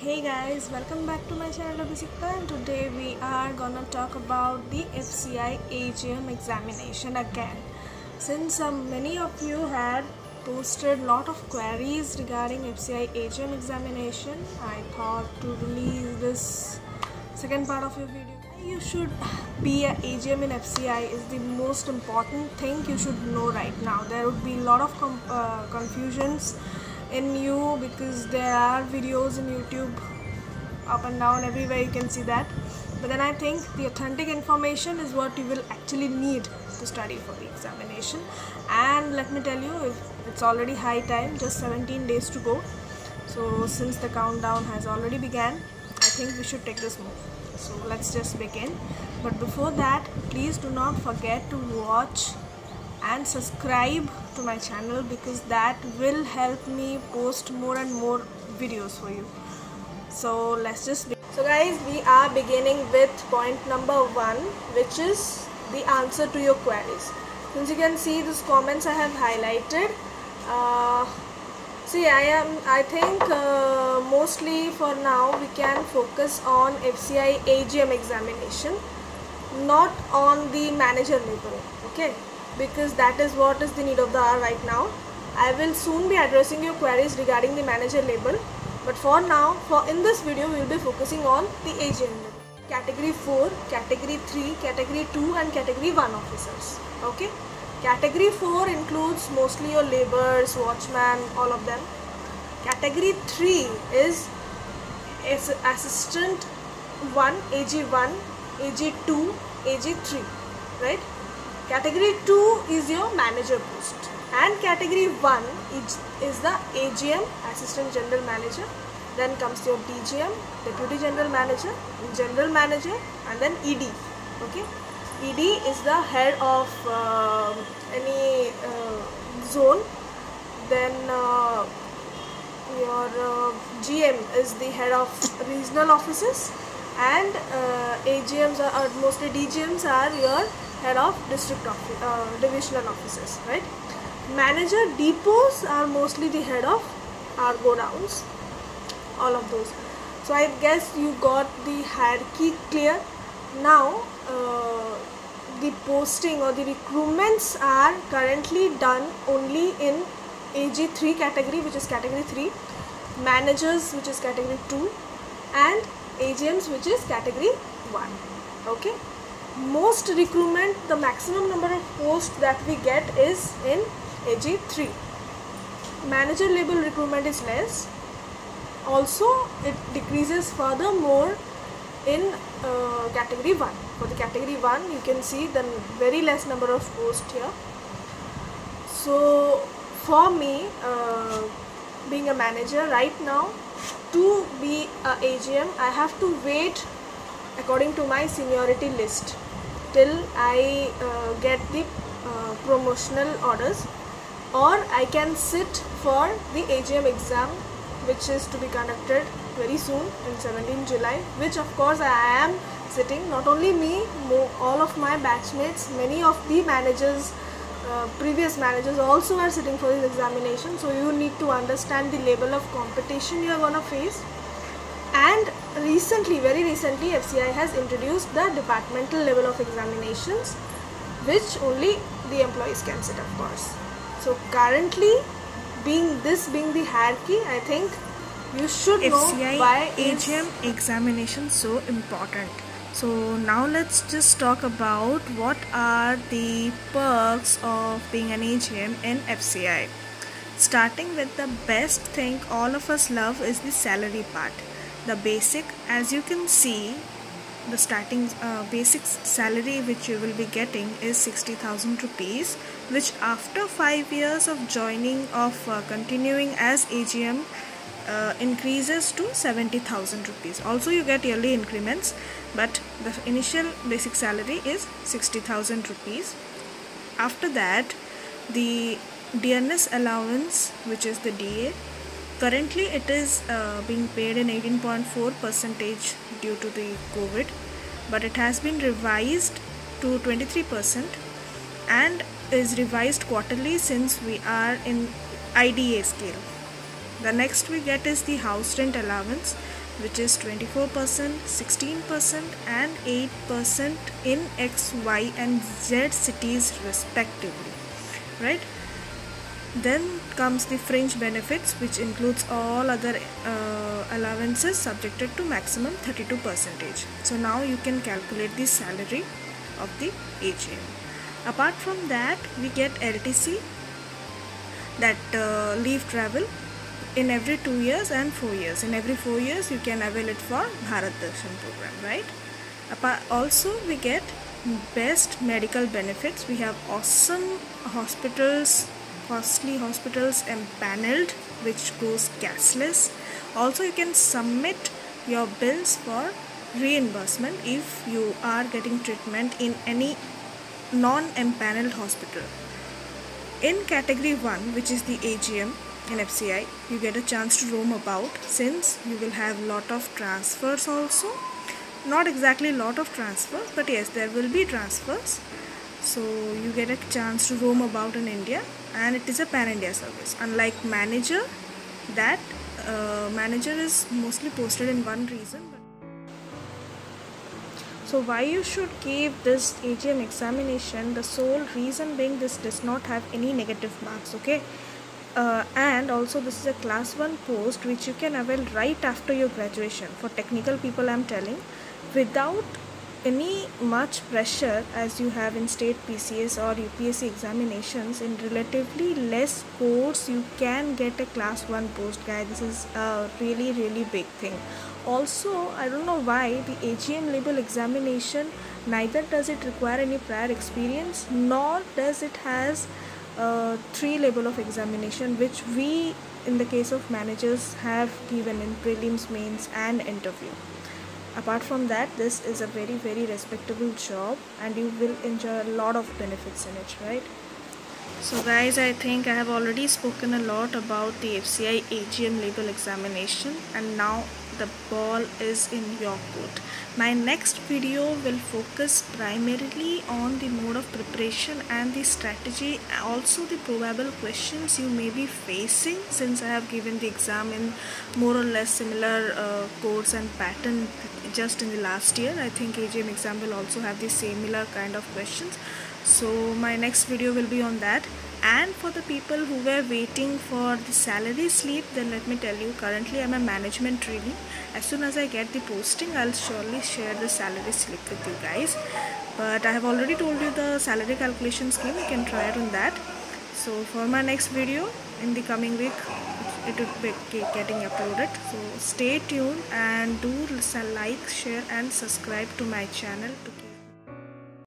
Hey guys, welcome back to my channel Abhisikta, and today we are gonna talk about the FCI AGM examination again. Since many of you had posted lot of queries regarding FCI AGM examination, I thought to release this second part of your video. You should be a AGM in FCI is the most important thing you should know right now. There would be a lot of confusions in you because there are videos in YouTube up and down everywhere, you can see that, but then I think the authentic information is what you will actually need to study for the examination. And let me tell you, if it's already high time, just 17 days to go, so since the countdown has already began, I think we should take this move. So let's just begin. But before that, please do not forget to watch and subscribe to my channel, because that will help me post more and more videos for you. So let's just begin. So guys, we are beginning with point number 1, which is the answer to your queries. Since you can see these comments I have highlighted, see I think mostly for now we can focus on FCI AGM examination, not on the manager label, okay? Because that is what is the need of the hour right now. I will soon be addressing your queries regarding the manager label, but for now, in this video we will be focusing on the AGM label. Category 4, Category 3, Category 2 and Category 1 officers, okay? Category 4 includes mostly your laborers, watchmen, all of them. Category 3 is Assistant 1, AG1, AG2, AG3, right? Category 2 is your manager post, and Category 1 is the AGM, Assistant General Manager. Then comes your DGM, Deputy General Manager, General Manager, and then ED. Okay, ED is the head of any zone. Then your GM is the head of regional offices, and AGMs are mostly DGMs are your head of district divisional offices, right? Manager depots are mostly the head of our go downs, all of those. So I guess you got the hierarchy clear. Now the posting or the recruitments are currently done only in AG3 category, which is Category 3, managers, which is Category 2, and AGMs, which is Category 1. Okay, most recruitment, the maximum number of posts that we get is in AG3. Manager level recruitment is less. Also, it decreases furthermore in Category 1. For the Category 1, you can see the very less number of posts here. So, for me, being a manager right now, to be a AGM, I have to wait according to my seniority list till I get the promotional orders, or I can sit for the AGM exam, which is to be conducted very soon in 17 July, which of course I am sitting. Not only me, all of my batchmates, many of the managers, previous managers also are sitting for this examination. So you need to understand the level of competition you are gonna face. And recently, very recently, FCI has introduced the departmental level of examinations, which only the employees can sit, of course. So currently, being the hierarchy, I think you should know why AGM examination so important. So now let's just talk about what are the perks of being an AGM in FCI. Starting with the best thing all of us love is the salary part. The basic, as you can see, the starting basic salary which you will be getting is 60,000 rupees, which after 5 years of joining continuing as AGM increases to 70,000 rupees. Also you get yearly increments, but the initial basic salary is 60,000 rupees. After that, the dearness allowance, which is the DA, currently it is being paid in 18.4% due to the COVID, but it has been revised to 23% and is revised quarterly since we are in IDA scale. The next we get is the house rent allowance, which is 24%, 16% and 8% in X, Y and Z cities respectively, right? Then comes the fringe benefits, which includes all other allowances subjected to maximum 32%. So now you can calculate the salary of the AGM. Apart from that, we get LTC, that leave travel in every 2 years and 4 years. In every 4 years you can avail it for Bharat Darshan program, right? Also we get best medical benefits. We have awesome hospitals, costly hospitals empaneled, which goes cashless. Also you can submit your bills for reimbursement if you are getting treatment in any non-empaneled hospital. In category 1, which is the AGM in FCI, you get a chance to roam about, since you will have lot of transfers also. Not exactly lot of transfers, but yes, there will be transfers. So you get a chance to roam about in India, and it is a pan-India service. Unlike manager, that manager is mostly posted in one region. So why you should give this AGM examination? The sole reason being, this does not have any negative marks, okay? And also this is a class 1 post which you can avail right after your graduation. For technical people I'm telling, without any much pressure as you have in state PCS or UPSC examinations, in relatively less course you can get a class 1 post, guys. This is a really big thing. Also, I don't know why the AGM label examination, neither does it require any prior experience, nor does it has 3 level of examination, which we in the case of managers have given in prelims, mains and interview. Apart from that, this is a very respectable job and you will enjoy a lot of benefits in it, right? So guys, I think I have already spoken a lot about the FCI AGM label examination, and now the ball is in your court. My next video will focus primarily on the mode of preparation and the strategy, also the probable questions you may be facing, since I have given the exam in more or less similar course and pattern just in the last year. I think AGM exam will also have the similar kind of questions. So my next video will be on that. And for the people who were waiting for the salary slip, then let me tell you, currently I'm a management trainee. As soon as I get the posting, I'll surely share the salary slip with you guys. But I have already told you the salary calculation scheme, you can try it on that. So for my next video in the coming week, it will be getting uploaded. So stay tuned and do like, share and subscribe to my channel to